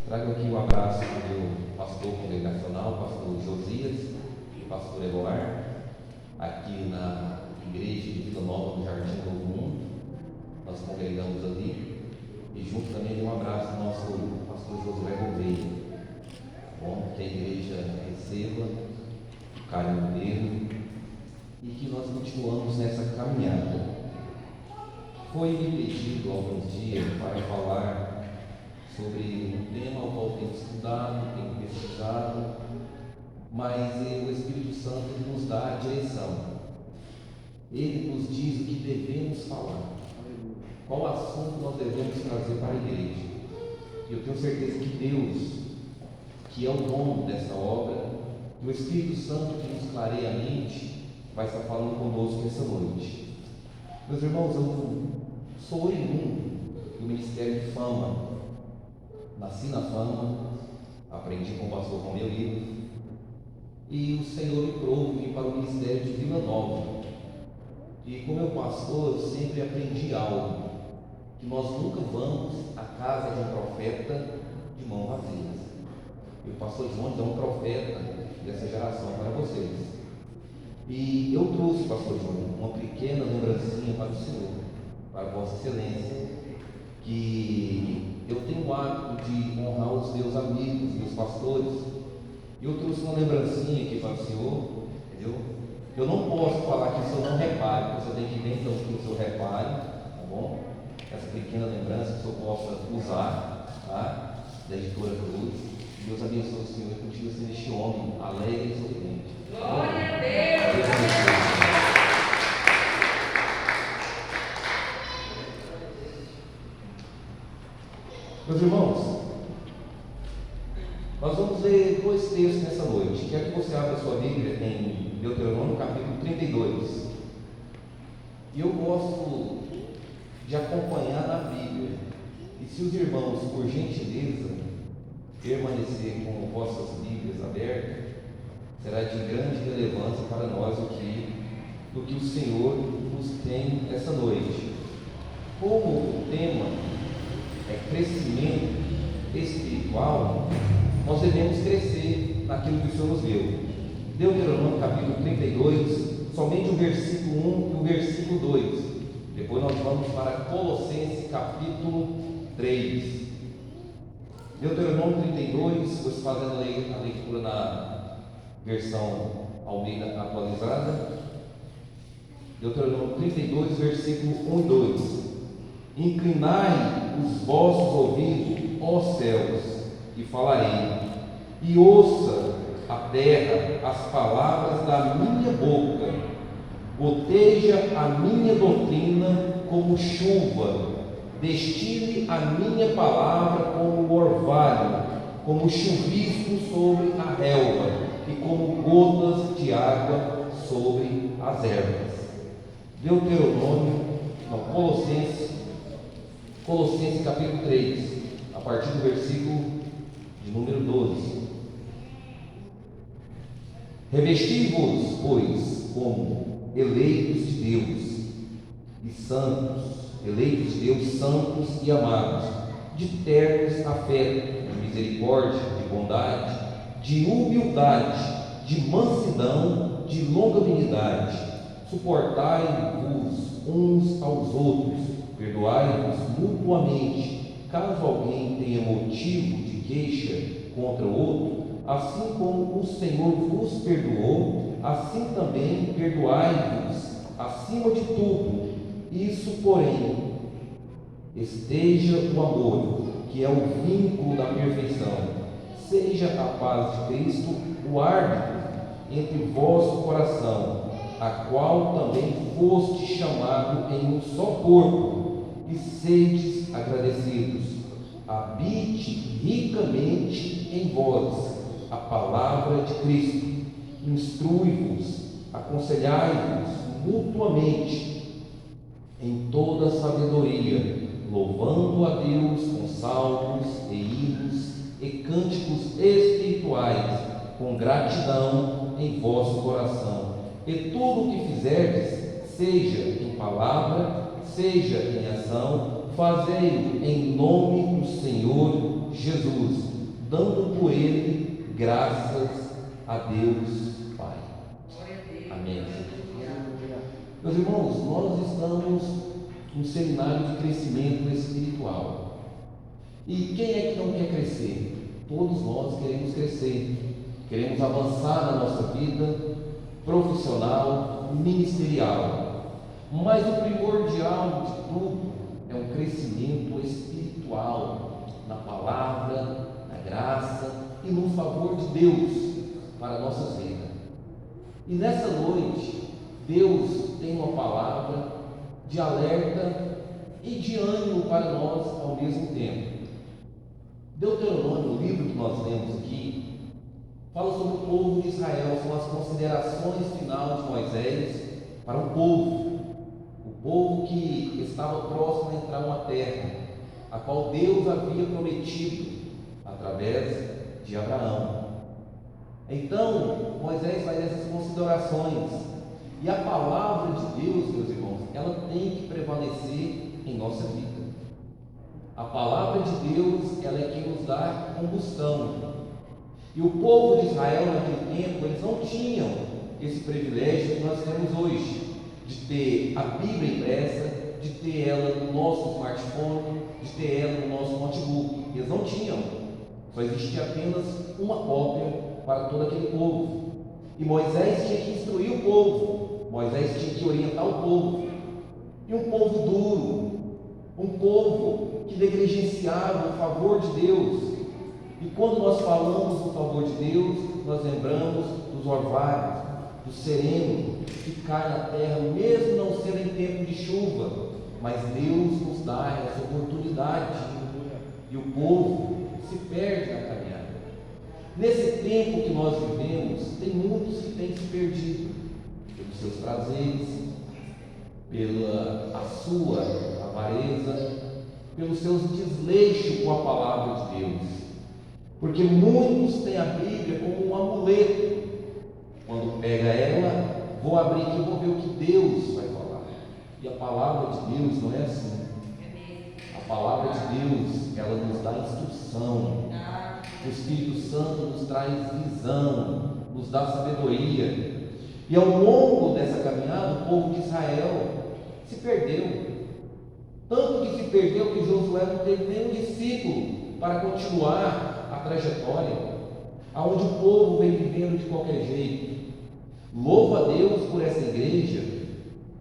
Trago aqui um abraço do meu pastor congregacional, pastor Josias e pastor Eloar, aqui na igreja de Vila Nova, no Jardim Novo Mundo. Nós congregamos ali. E junto também um abraço do nosso pastor Josué Gouveia. Bom, que a igreja receba o carinho dele e que nós continuamos nessa caminhada. Foi me pedido há alguns dias para falar sobre um tema ao qual tenho estudado, tenho pesquisado, mas o Espírito Santo nos dá a direção. Ele nos diz o que devemos falar, qual assunto nós devemos trazer para a igreja. E eu tenho certeza que Deus, que é o dono dessa obra, que o Espírito Santo que nos clareia a mente, vai estar falando conosco nessa noite. Meus irmãos, eu sou oriundo do Ministério de Fama. Nasci na Fama, aprendi com o pastor Romeu Ivo, e o Senhor me trouxe para o Ministério de Vila Nova. E como meu pastor, eu sempre aprendi algo, que nós nunca vamos à casa de um profeta de mãos vazias. E o pastor João é um profeta dessa geração para vocês. E eu trouxe, pastor João, uma pequena lembrancinha para o Senhor, para Vossa Excelência, que eu tenho o hábito de honrar os meus amigos, meus pastores. E eu trouxe uma lembrancinha aqui para o Senhor, entendeu? Eu não posso falar que o Senhor não repare, porque você tem que ver então que o Senhor repare, tá bom? Essa pequena lembrança que o Senhor possa usar, tá? Da editora Cruz. Deus abençoe o Senhor e continue sendo este homem alegre e sorridente. Glória a Deus! Meus irmãos, nós vamos ler dois textos nessa noite. Quero que você abra a sua Bíblia em Deuteronômio capítulo 32. E eu gosto de acompanhar na Bíblia. E se os irmãos, por gentileza, permanecer com vossas Bíblias abertas, será de grande relevância para nós do que o Senhor nos tem essa noite. Como o tema é crescimento espiritual, nós devemos crescer naquilo que o Senhor nos deu. Deuteronômio capítulo 32, somente o versículo 1 e o versículo 2. Depois nós vamos para Colossenses capítulo 3. Deuteronômio 32, você fazendo a leitura na versão Almeida atualizada. Deuteronômio 32, versículo 1 e 2. Inclinai os vossos ouvidos, ó céus, e falarei, e ouça a terra as palavras da minha boca, goteja a minha doutrina como chuva, destile a minha palavra como orvalho, como chuvisco sobre a relva, e como gotas de água sobre as ervas. Colossenses capítulo 3, a partir do versículo de número 12. Revesti-vos, pois, como eleitos de Deus e santos, eleitos de Deus, santos e amados, de ternos afeto, de misericórdia, de bondade, de humildade, de mansidão, de longanimidade. Suportai-vos uns aos outros, perdoai-vos mutuamente, caso alguém tenha motivo de queixa contra o outro, assim como o Senhor vos perdoou, assim também perdoai-vos. Acima de tudo, isso, porém, esteja o amor, que é o vínculo da perfeição. Seja a paz de Cristo o árbitro entre vosso coração, a qual também foste chamado em um só corpo, e sedes agradecidos. Habite ricamente em vós a palavra de Cristo. Instrui-vos, aconselhai-vos mutuamente em toda sabedoria, louvando a Deus com salmos e hinos e cânticos espirituais, com gratidão em vosso coração. E tudo o que fizerdes, seja em palavra, seja em ação, fazei-o em nome do Senhor Jesus, dando por ele graças a Deus Pai. Amém. Meus irmãos, nós estamos num seminário de crescimento espiritual. E quem é que não quer crescer? Todos nós queremos crescer, queremos avançar na nossa vida profissional, ministerial. Mas o primordial de tudo é um crescimento espiritual na palavra, na graça e no favor de Deus para a nossa vida. E nessa noite, Deus tem uma palavra de alerta e de ânimo para nós ao mesmo tempo. Deuteronômio, o livro que nós lemos aqui, fala sobre o povo de Israel, são as considerações finais de Moisés para o povo que estava próximo a entrar numa terra, a qual Deus havia prometido através de Abraão. Então, Moisés faz essas considerações, e a palavra de Deus, meus irmãos, ela tem que prevalecer em nossa vida. A palavra de Deus, ela é quem nos dá combustão. E o povo de Israel naquele tempo, eles não tinham esse privilégio que nós temos hoje, de ter a Bíblia impressa, de ter ela no nosso smartphone, de ter ela no nosso notebook. Eles não tinham, só existia apenas uma cópia para todo aquele povo. E Moisés tinha que instruir o povo, Moisés tinha que orientar o povo. E um povo duro, um povo que negligenciava o favor de Deus. E quando nós falamos do favor de Deus, nós lembramos dos orvalhos, do sereno que cai na terra, mesmo não sendo em tempo de chuva, mas Deus nos dá essa oportunidade. E o povo se perde na caminhada. Nesse tempo que nós vivemos, tem muitos que têm se perdido pelos seus prazeres, pela a sua avareza, pelos seus desleixos com a palavra de Deus. Porque muitos têm a Bíblia como um amuleto. Quando pega ela, vou abrir aqui e vou ver o que Deus vai falar. E a palavra de Deus não é assim. A palavra de Deus, ela nos dá instrução. O Espírito Santo nos traz visão, nos dá sabedoria. E ao longo dessa caminhada, o povo de Israel se perdeu. Tanto que se perdeu que Josué não teve nenhum discípulo para continuar a trajetória, aonde o povo vem vivendo de qualquer jeito. Louvo a Deus por essa igreja,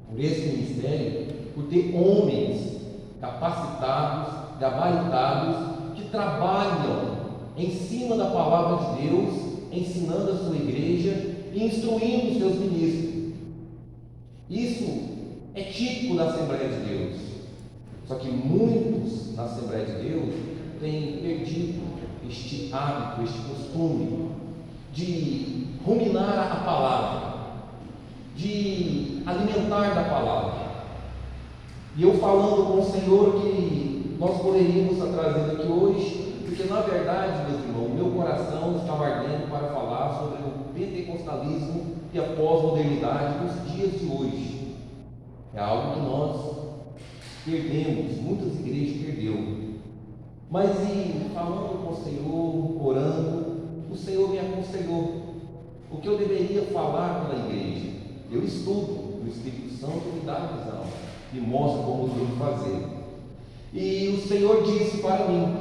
por esse ministério, por ter homens capacitados, gabaritados, que trabalham em cima da palavra de Deus, ensinando a sua igreja e instruindo os seus ministros. Isso é típico da Assembleia de Deus. Só que muitos na Assembleia de Deus têm perdido este hábito, este costume de ruminar a palavra, de alimentar da palavra. E eu falando com o Senhor que nós poderíamos estar trazendo aqui hoje, porque na verdade, meus irmãos, meu coração estava ardendo para falar sobre o pentecostalismo e a pós-modernidade dos dias de hoje. É algo que nós perdemos, muitas igrejas perderam. Mas e falando com o Senhor, orando, o Senhor me aconselhou o que eu deveria falar pela igreja. Eu estudo, o Espírito Santo me dá a visão, me mostra como eu devo fazer. E o Senhor disse para mim: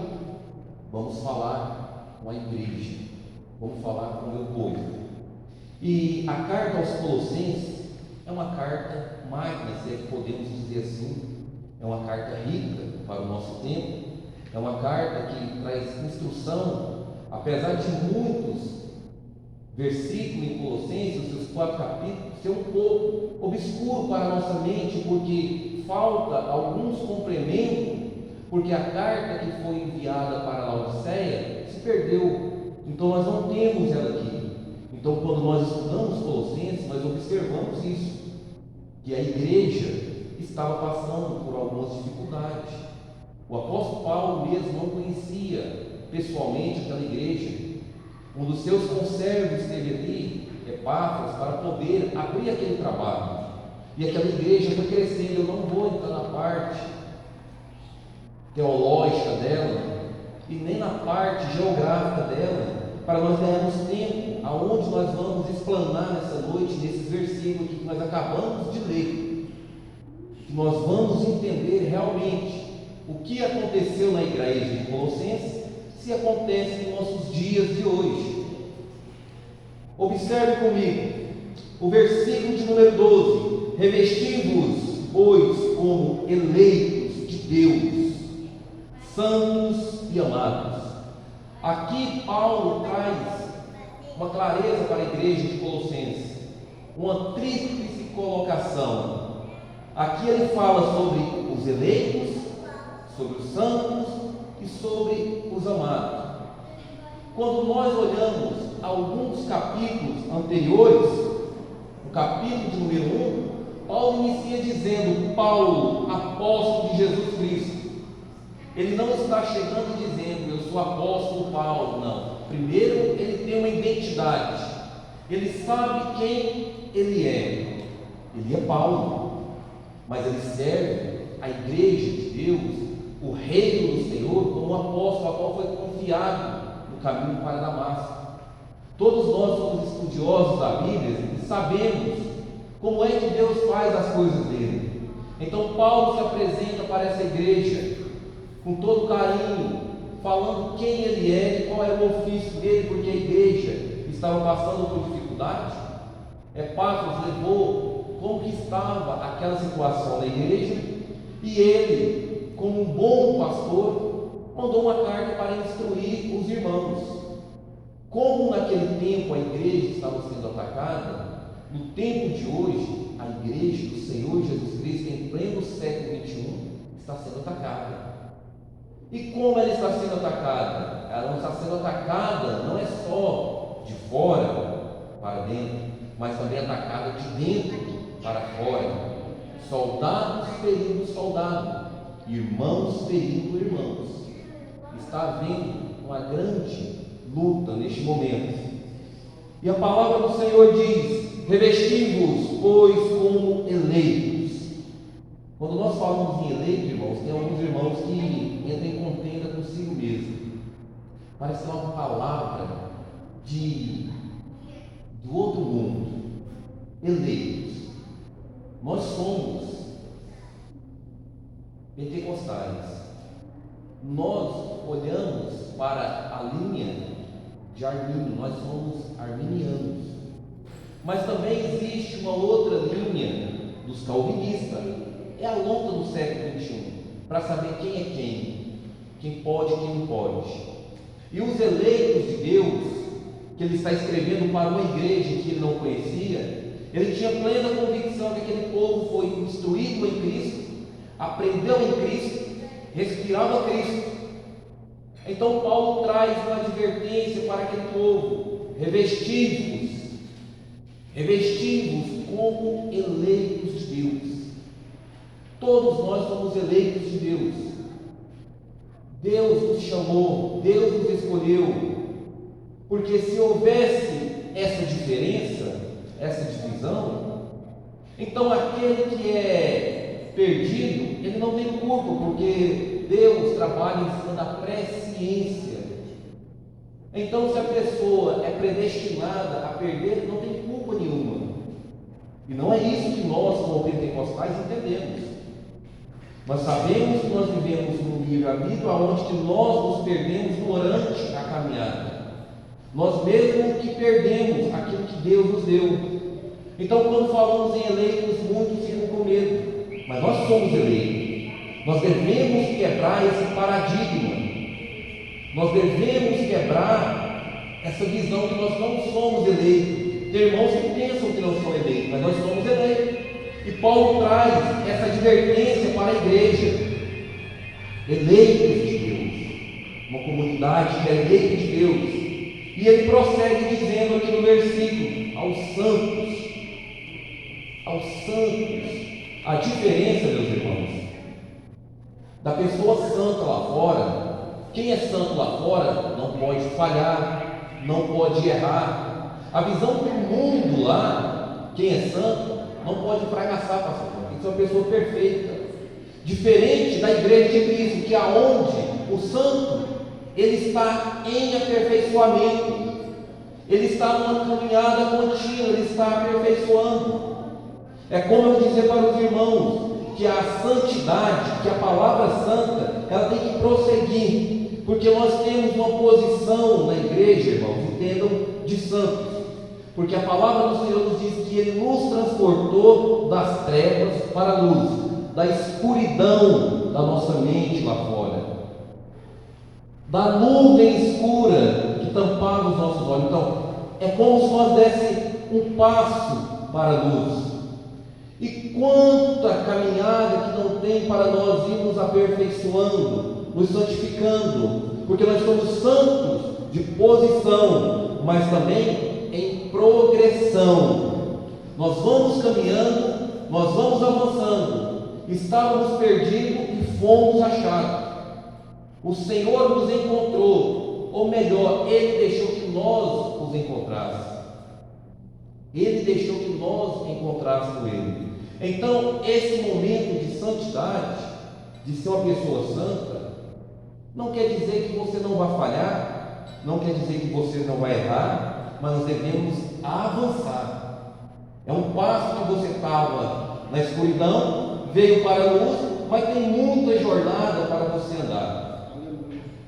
vamos falar com a igreja, vamos falar com o meu povo. E a carta aos Colossenses é uma carta magna, se é que podemos dizer assim, é uma carta rica para o nosso tempo, é uma carta que traz instrução, apesar de muitos versículos em Colossenses, os seus 4 capítulos, ser um pouco obscuro para a nossa mente, porque falta alguns complementos, porque a carta que foi enviada para a Laodiceia se perdeu, então nós não temos ela aqui. Então quando nós estudamos Colossenses, nós observamos isso, que a igreja estava passando por algumas dificuldades. O apóstolo Paulo mesmo não conhecia pessoalmente aquela igreja. Um dos seus conservos esteve ali, Epáfras, para poder abrir aquele trabalho. E aquela igreja foi crescendo. Eu não vou entrar na parte teológica dela, e nem na parte geográfica dela, para nós ganharmos tempo, aonde nós vamos explanar nessa noite, nesses versículos aqui que nós acabamos de ler, que nós vamos entender realmente o que aconteceu na igreja de Colossenses, se acontece nos nossos dias de hoje. Observe comigo, o versículo de número 12: revesti-vos, pois, como eleitos de Deus, santos e amados. Aqui Paulo traz uma clareza para a igreja de Colossenses, uma tríplice colocação. Aqui ele fala sobre os eleitos, sobre os santos e sobre os amados. Quando nós olhamos alguns capítulos anteriores, no capítulo de número 1, Paulo inicia dizendo: Paulo, apóstolo de Jesus Cristo. Ele não está chegando e dizendo: eu sou apóstolo Paulo. Não. Primeiro ele tem uma identidade, ele sabe quem ele é. Ele é Paulo, mas ele serve a igreja de Deus, o reino do Senhor, como um apóstolo, a qual foi confiado no caminho para Damasco. Todos nós somos estudiosos da Bíblia e sabemos como é que Deus faz as coisas dele. Então Paulo se apresenta para essa igreja com todo carinho, falando quem ele é e qual era o ofício dele, porque a igreja estava passando por dificuldade. Epáfras levou como que estava aquela situação da igreja, e ele, como um bom pastor, mandou uma carta para instruir os irmãos. Como naquele tempo a igreja estava sendo atacada, no tempo de hoje, a igreja do Senhor Jesus Cristo, em pleno século XXI, está sendo atacada. E como ela está sendo atacada? Ela não está sendo atacada, não é só de fora para dentro, mas também atacada de dentro para fora. Soldados ferindo soldados, irmãos ferindo irmãos. Está havendo uma grande luta neste momento. E a palavra do Senhor diz: revesti-vos, pois, como eleitos. Quando nós falamos em eleito, irmãos, tem alguns irmãos que entram em contenda consigo mesmo. Parece uma palavra do outro mundo. Eleitos. Nós somos pentecostais. Nós olhamos para a linha de Armínio, nós somos arminianos. Mas também existe uma outra linha dos calvinistas. É a luta do século XXI, para saber quem é quem pode e quem não pode. E os eleitos de Deus, que ele está escrevendo para uma igreja que ele não conhecia, ele tinha plena convicção que aquele povo foi instruído em Cristo, aprendeu em Cristo, respirava Cristo. Então Paulo traz uma advertência para aquele povo: revesti-vos como eleitos de Deus. Todos nós somos eleitos de Deus. Deus nos chamou, Deus nos escolheu. Porque se houvesse essa diferença, essa divisão, então aquele que é perdido, ele não tem culpa, porque Deus trabalha em cima da presciência. Então, se a pessoa é predestinada a perder, não tem culpa nenhuma. E não é isso que nós, como pentecostais, entendemos. Nós sabemos que nós vivemos num livre-arbítrio onde que nós nos perdemos durante a caminhada. Nós mesmos que perdemos aquilo que Deus nos deu. Então, quando falamos em eleitos, muitos ficam com medo. Mas nós somos eleitos. Nós devemos quebrar esse paradigma. Nós devemos quebrar essa visão que nós não somos eleitos. Tem irmãos que pensam que não são eleitos, mas nós somos eleitos. E Paulo traz essa advertência para a igreja. Eleitos de Deus, uma comunidade que é eleita de Deus. E ele prossegue dizendo aqui no versículo: aos santos. A diferença, meus irmãos, da pessoa santa lá fora, quem é santo lá fora não pode falhar, não pode errar. A visão do mundo lá, quem é santo, não pode fracassar, pastor. Tem que ser uma pessoa perfeita. Diferente da igreja de Cristo, que aonde o santo ele está em aperfeiçoamento, ele está numa caminhada contínua, ele está aperfeiçoando. É como eu dizer para os irmãos que a santidade, que a palavra santa, ela tem que prosseguir, porque nós temos uma posição na igreja, irmãos, entendam, de santos, porque a palavra do Senhor nos diz que Ele nos transportou das trevas para a luz, da escuridão da nossa mente lá fora, da nuvem escura que tampava os nossos olhos. Então, é como se nós desse um passo para a luz. E quanta caminhada que não tem para nós irmos aperfeiçoando, nos santificando, porque nós somos santos de posição, mas também em progressão. Nós vamos caminhando, nós vamos avançando. Estávamos perdidos e fomos achados. O Senhor nos encontrou, ou melhor, Ele deixou que nós os encontrássemos. Ele deixou que nós encontrássemos Ele. Então, esse momento de santidade, de ser uma pessoa santa, não quer dizer que você não vai falhar, não quer dizer que você não vai errar, mas nós devemos avançar. É um passo que você estava na escuridão, veio para a luz, mas tem muita jornada para você andar.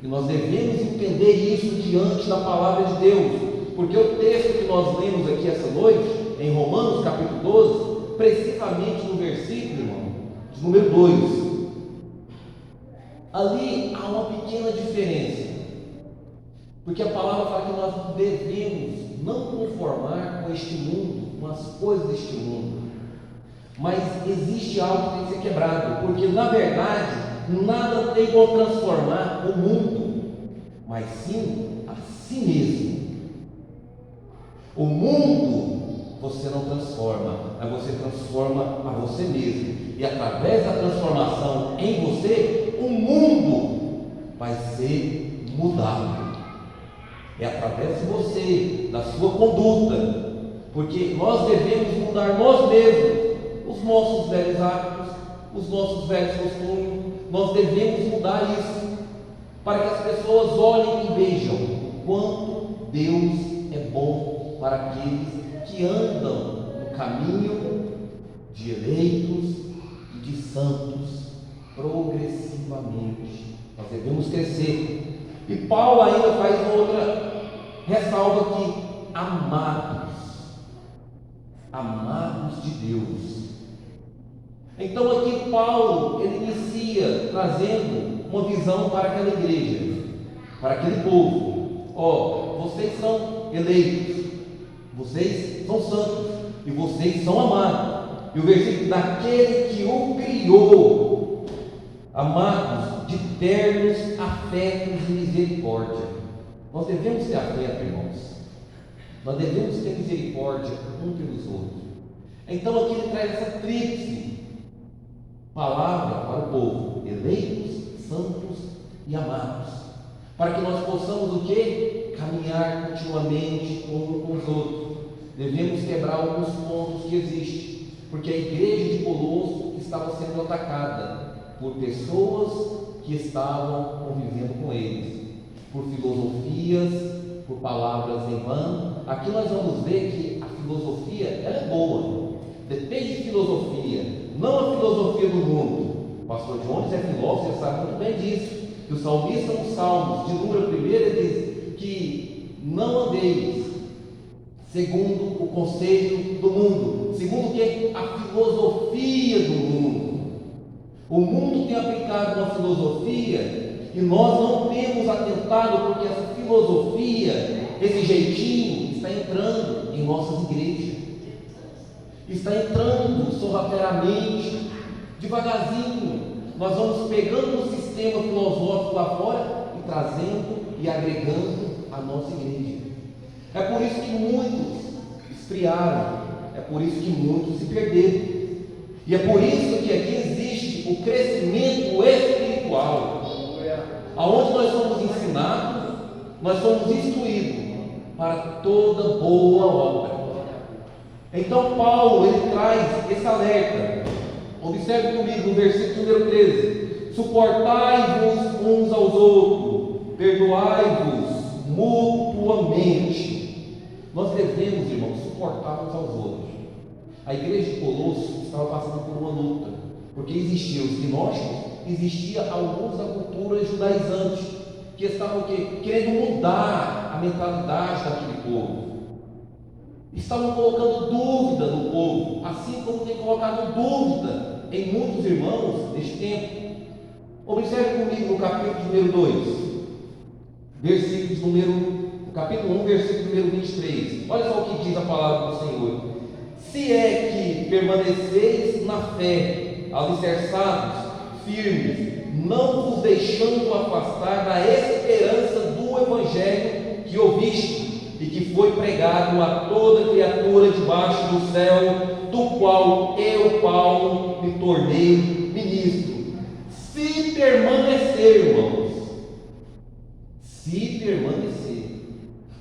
E nós devemos entender isso diante da palavra de Deus, porque o texto que nós lemos aqui essa noite, em Romanos capítulo 12, precisamente no versículo, irmão, de número 2, ali há uma pequena diferença, porque a palavra fala que nós devemos não conformar com este mundo, com as coisas deste mundo, mas existe algo que tem que ser quebrado, porque na verdade nada tem como transformar o mundo, mas sim a si mesmo. O mundo você não transforma, mas você transforma a você mesmo, e através da transformação em você, o mundo vai ser mudado. É através de você, da sua conduta, porque nós devemos mudar nós mesmos, os nossos velhos hábitos, os nossos velhos costumes. Nós devemos mudar isso, para que as pessoas olhem e vejam quanto Deus é bom para aqueles que andam no caminho de eleitos e de santos progressivamente. Nós devemos crescer. E Paulo ainda faz outra ressalva aqui: amados de Deus. Então aqui Paulo, ele inicia trazendo uma visão para aquela igreja, para aquele povo. Vocês são eleitos, vocês são santos, e vocês são amados. E o versículo: daquele que o criou, amados de ternos afetos e misericórdia. Nós devemos ter afeto, irmãos. Nós devemos ter misericórdia um pelos outros. Então aqui ele traz essa tríplice palavra para o povo: eleitos, santos e amados, para que nós possamos o quê? Caminhar continuamente um com os outros. Devemos quebrar alguns pontos que existem, porque a igreja de Colosso estava sendo atacada por pessoas que estavam convivendo com eles, por filosofias, por palavras em vão. Aqui nós vamos ver que a filosofia, ela é boa, depende de filosofia, não a filosofia do mundo. O pastor Jones é filósofo, você sabe muito bem disso, que o salmista nos Salmos, de número 1, ele diz que não andeis segundo o conselho do mundo, segundo o que? A filosofia do mundo. O mundo tem aplicado uma filosofia e nós não temos atentado, porque essa filosofia, esse jeitinho, está entrando em nossas igrejas, está entrando sorrateiramente, devagarzinho. Nós vamos pegando um sistema filosófico lá fora e trazendo e agregando a nossa igreja. É por isso que muitos esfriaram, é por isso que muitos se perderam, e é por isso que aqui existe o crescimento espiritual, aonde nós somos ensinados, nós somos instruídos para toda boa obra. Então Paulo, ele traz esse alerta. Observe comigo no versículo número 13: suportai-vos uns aos outros perdoai-vos mutuamente. Nós devemos, irmãos, suportar uns aos outros. A igreja de Colossos estava passando por uma luta, porque existiam os gnósticos, existia alguns da cultura judaizante, que estavam querendo mudar a mentalidade daquele povo. Estavam colocando dúvida no povo, assim como tem colocado dúvida em muitos irmãos deste tempo. Observe comigo no capítulo número 2, capítulo 1, versículo número 23. Olha só o que diz a palavra do Senhor: se é que permaneceis na fé, alicerçados, firmes, não vos deixando afastar da esperança do Evangelho que ouviste, e que foi pregado a toda criatura debaixo do céu, do qual eu, Paulo, me tornei ministro. Se permanecer, irmãos, se permanecer,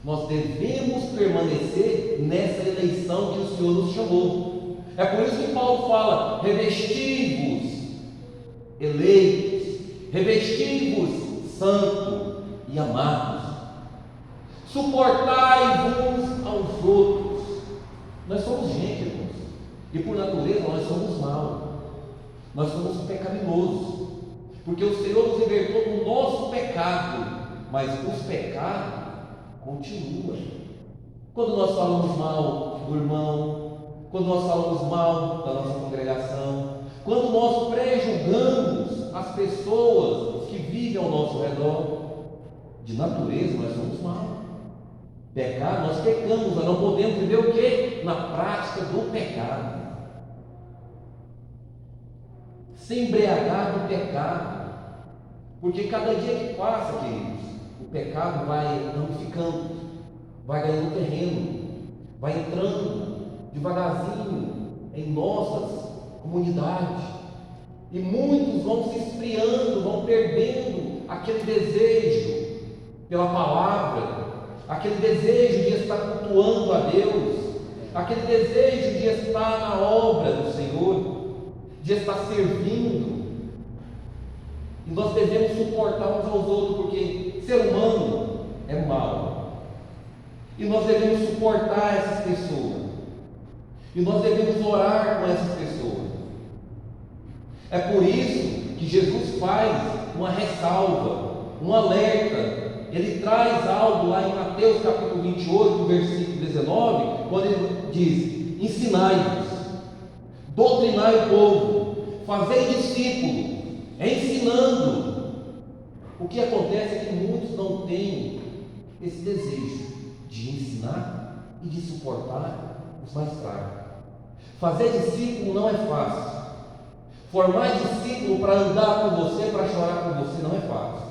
nós devemos permanecer nessa eleição que o Senhor nos chamou. É por isso que Paulo fala: revesti-vos, eleitos, revesti-vos, santo e amados, suportai-vos aos outros. Nós somos gente, irmãos, e por natureza nós somos mal, nós somos pecaminosos, porque o Senhor nos libertou do nosso pecado, mas os pecados continuam. Quando nós falamos mal do irmão, quando nós falamos mal da nossa congregação, quando nós prejulgamos as pessoas que vivem ao nosso redor, de natureza nós somos mal. Pecar, nós pecamos, nós não podemos viver o quê? Na prática do pecado. Se embriagar do pecado, porque cada dia que passa, queridos, o pecado vai ramificando, vai ganhando terreno, vai entrando devagarzinho em nossas comunidades, e muitos vão se esfriando, vão perdendo aquele desejo pela palavra, aquele desejo de estar cultuando a Deus, aquele desejo de estar na obra do Senhor, de estar servindo. E nós devemos suportar uns aos outros, porque ser humano é mau, e nós devemos suportar essas pessoas, e nós devemos orar com essas pessoas. É por isso que Jesus faz uma ressalva, um alerta. Ele traz algo lá em Mateus capítulo 28, versículo 19, quando ele diz: ensinai-vos, doutrinai o povo, fazei discípulos, ensinando. O que acontece é que muitos não têm esse desejo de ensinar e de suportar os mais fracos. Fazer discípulo não é fácil. Formar discípulo para andar com você, para chorar com você, não é fácil.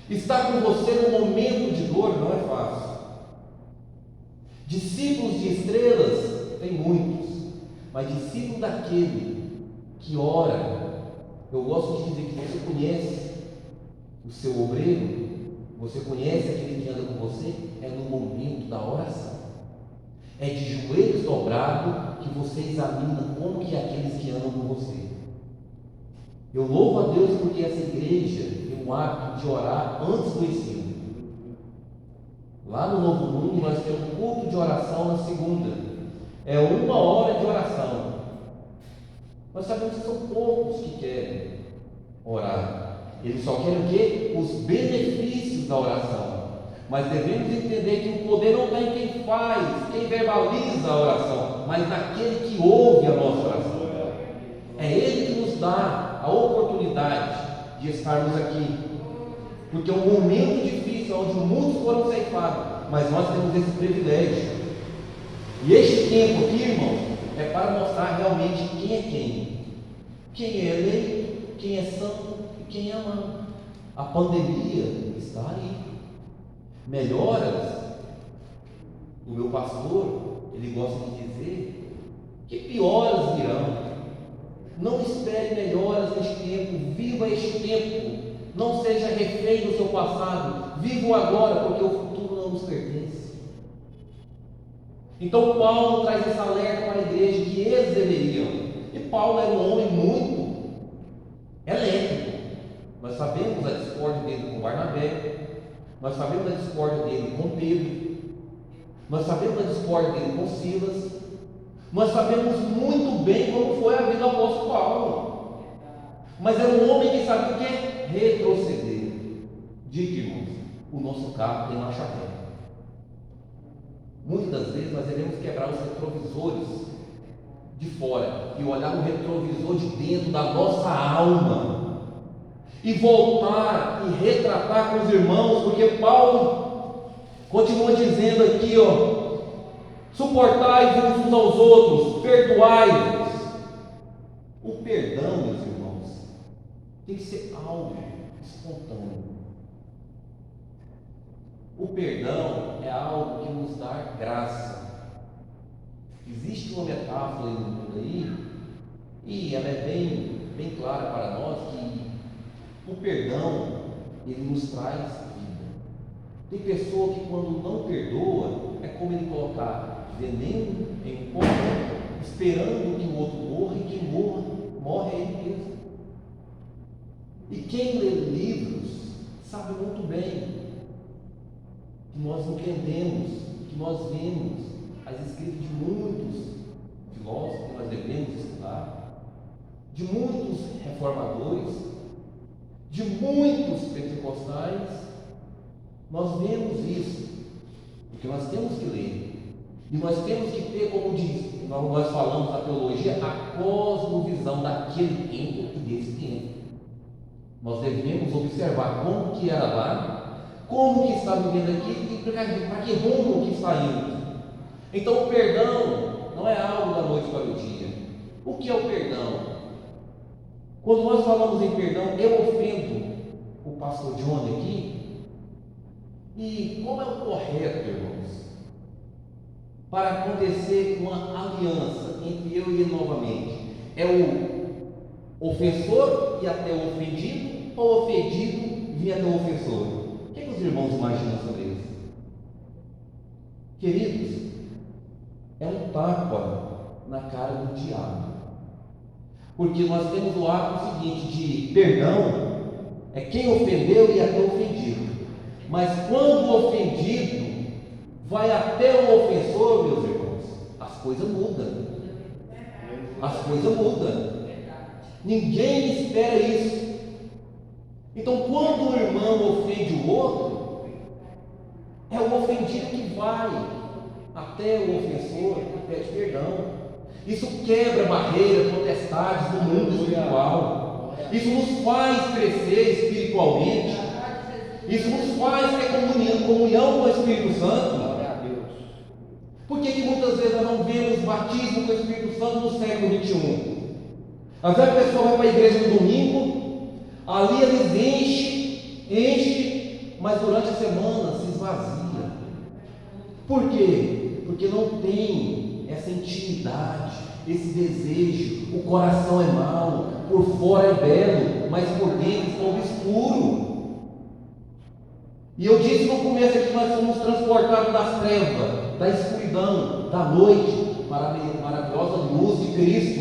Estar com você no momento de dor não é fácil. Discípulos de estrelas tem muitos, mas discípulo daquele que ora, eu gosto de dizer que você conhece o seu obreiro, você conhece aquele que anda com você, é no momento da oração. É de joelhos dobrados que você examina como que é aqueles que andam com você. Eu louvo a Deus porque essa igreja tem o hábito de orar antes do ensino. Lá no Novo Mundo nós temos um culto de oração na segunda. É 1 hora de oração. Nós sabemos que são poucos que querem orar. Eles só querem o quê? Os benefícios da oração. Mas devemos entender que o poder não está em quem faz, quem verbaliza a oração, mas naquele que ouve a nossa oração. É Ele que nos dá a oportunidade de estarmos aqui, porque é um momento difícil, onde muitos foram ceifados, mas nós temos esse privilégio. E este tempo aqui, irmãos, é para mostrar realmente quem é quem é eleito, quem é santo e quem é amado. A pandemia está aí. Melhoras, o meu pastor, ele gosta de dizer que pioras virão. Não espere melhoras neste tempo, viva este tempo, não seja refém do seu passado, viva o agora, porque o futuro não nos pertence. Então Paulo traz esse alerta para a igreja que eles deveriam, e Paulo era um homem muito elétrico, Nós sabemos a discórdia dele com Barnabé, nós sabemos a discórdia dele com Pedro, nós sabemos a discórdia dele com Silas, nós sabemos muito bem como foi a vida do apóstolo Paulo. Mas era um homem que sabia o que? Retroceder. Diga, irmãos, o nosso carro tem marcha ré. Muitas das vezes nós devemos quebrar os retrovisores de fora e olhar o retrovisor de dentro da nossa alma e voltar e retratar com os irmãos, porque Paulo continua dizendo aqui, suportai-vos uns aos outros, perdoai-vos. O perdão, meus irmãos, tem que ser algo espontâneo. O perdão é algo que nos dá graça. Existe uma metáfora no mundo aí, e ela é bem clara para nós, que o perdão, ele nos traz vida. Tem pessoa que quando não perdoa, é como ele colocar veneno em um copo, esperando que o outro morra, e quem morre é ele mesmo. E quem lê livros sabe muito bem que nós entendemos, que nós vemos as escritas de muitos filósofos que nós devemos estudar, de muitos reformadores, de muitos pentecostais. Nós vemos isso, porque nós temos que ler, e nós temos que ter, como diz, nós falamos na teologia, a cosmovisão daquele tempo e desse tempo. Nós devemos observar como que era lá, como que está vivendo aqui e para que rumo que está indo. Então o perdão não é algo da noite para o dia. O que é o perdão? Quando nós falamos em perdão, eu ofendo o pastor Johnny aqui. E como é o correto, irmãos, para acontecer uma aliança entre eu e ele novamente? É o ofensor ir até o ofendido, ou o ofendido vir até o ofensor? O que os irmãos imaginam sobre isso? Queridos, é um tapa na cara do diabo. Porque nós temos o hábito seguinte de perdão, é quem ofendeu e até o ofendido. Mas quando o ofendido vai até o ofensor, meus irmãos, as coisas mudam. As coisas mudam. Ninguém espera isso. Então, quando o irmão ofende o outro, é o ofendido que vai até o ofensor e pede perdão. Isso quebra barreiras, potestades do mundo espiritual. Isso nos faz crescer espiritualmente. Isso nos faz ter comunhão com o Espírito Santo. Por que muitas vezes nós não vemos batismo com o Espírito Santo no século XXI? Às vezes a pessoa vai para a igreja no domingo, ali eles enchem, mas durante a semana se esvazia. Por quê? Porque não tem essa intimidade, esse desejo. O coração é mau, por fora é belo, mas por dentro está obscuro. E eu disse no começo que nós somos transportados das trevas, da escuridão, da noite, para a maravilhosa luz de Cristo,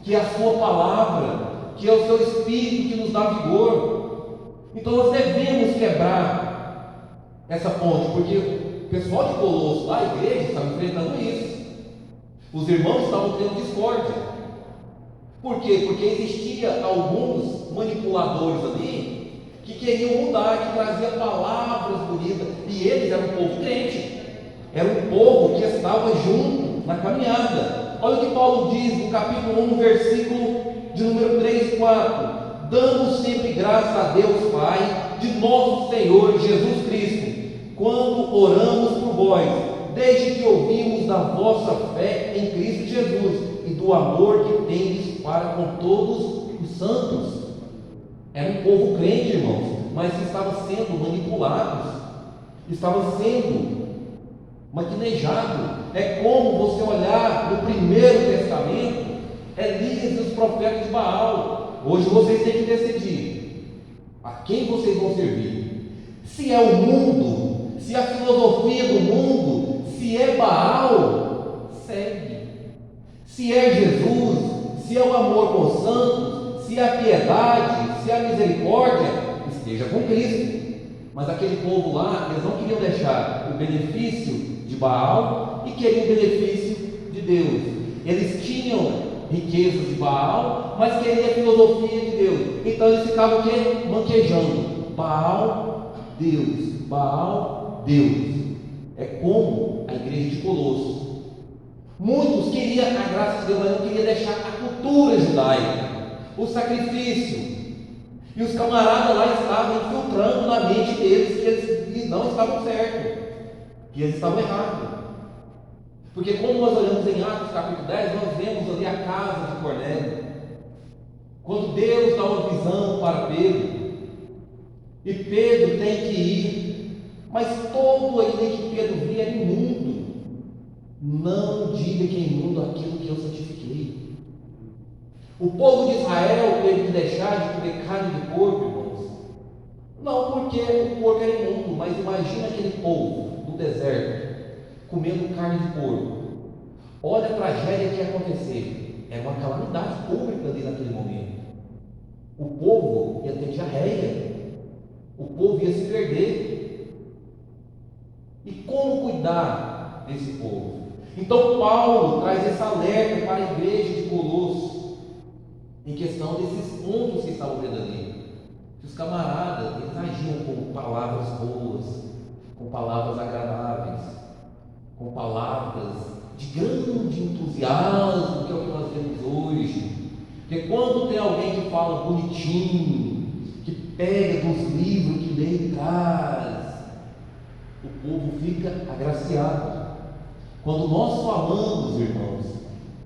que é a sua palavra, que é o seu Espírito que nos dá vigor. Então nós devemos quebrar essa ponte, porque o pessoal de Colosso, lá a igreja, estava enfrentando isso. Os irmãos estavam tendo discórdia. Por quê? Porque existia alguns manipuladores ali que queriam mudar, que traziam palavras bonitas, e eles eram um povo crente, era um povo que estava junto na caminhada. Olha o que Paulo diz no capítulo 1, versículo de número 3 e 4: dando sempre graça a Deus Pai, de nosso Senhor Jesus Cristo, quando oramos por vós, desde que ouvimos da vossa fé em Cristo Jesus, e do amor que tendes para com todos os santos. Era um povo crente, irmãos, mas estava sendo manipulados, estava sendo maquinejado. É como você olhar no Primeiro Testamento, Elias e os profetas de Baal. Hoje vocês têm que decidir a quem vocês vão servir. Se é o mundo, se é a filosofia do mundo, se é Baal, segue. Se é Jesus, se é o amor com os santos, se é a piedade, se a misericórdia esteja com Cristo. Mas aquele povo lá, eles não queriam deixar o benefício de Baal e queriam o benefício de Deus. Eles tinham riquezas de Baal, mas queriam a filosofia de Deus. Então eles ficavam o quê? Manquejando. Baal, Deus. Baal, Deus. É como a igreja de Colossos. Muitos queriam a graça de Deus, mas não queriam deixar a cultura judaica, o sacrifício. E os camaradas lá estavam infiltrando na mente deles que eles não estavam certos, que eles estavam errados. Porque quando nós olhamos em Atos capítulo 10, nós vemos ali a casa de Cornélio. Quando Deus dá uma visão para Pedro, e Pedro tem que ir, mas todo aquele que Pedro via era imundo. Não diga que é imundo aquilo que eu santifiquei. O povo de Israel teve que deixar de comer carne de porco, irmãos. Não porque o porco era imundo, mas imagina aquele povo do deserto comendo carne de porco. Olha a tragédia que ia acontecer. Era uma calamidade pública ali naquele momento. O povo ia ter diarreia. O povo ia se perder. E como cuidar desse povo? Então Paulo traz esse alerta para a igreja de Colossos em questão desses pontos que estavam vendo ali. Que os camaradas, eles agiam com palavras boas, com palavras agradáveis, com palavras de grande entusiasmo, que é o que nós vemos hoje. Porque quando tem alguém que fala bonitinho, que pega dos livros que lê e traz, o povo fica agraciado. Quando nós falamos, irmãos,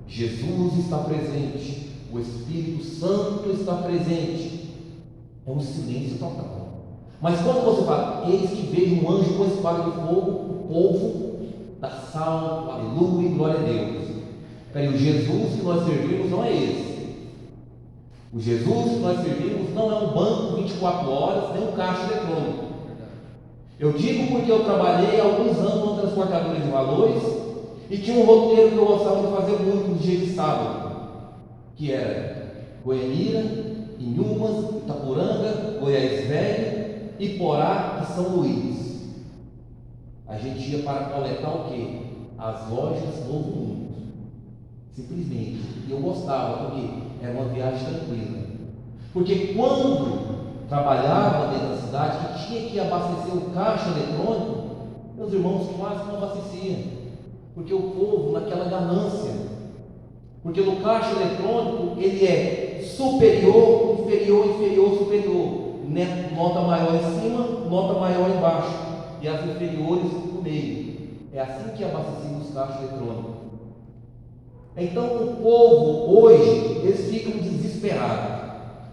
Jesus está presente, o Espírito Santo está presente, é um silêncio total. Mas quando você fala, eis que vejo um anjo com espada de fogo, o povo dá salvo, aleluia e glória a Deus. Peraí, o Jesus que nós servimos não é esse. O Jesus que nós servimos não é um banco 24 horas, nem um caixa eletrônico. Eu digo porque eu trabalhei há alguns anos no transportador de valores e tinha um roteiro que eu gostava de fazer muito no dia de sábado, que era Goianira, Inhumas, Itapuranga, Goiás Velho, Iporá e São Luís. A gente ia para coletar o quê? As lojas Novo Mundo. Simplesmente. E eu gostava, porque era uma viagem tranquila. Porque quando trabalhava dentro da cidade, que tinha que abastecer o caixa eletrônico, meus irmãos quase não abasteciam. Porque o povo, naquela ganância, porque no caixa eletrônico ele é superior, inferior, inferior, superior, nota maior em cima, nota maior embaixo, e as inferiores no meio. É assim que abastecemos os caixas eletrônicos. Então o povo hoje, eles ficam desesperados.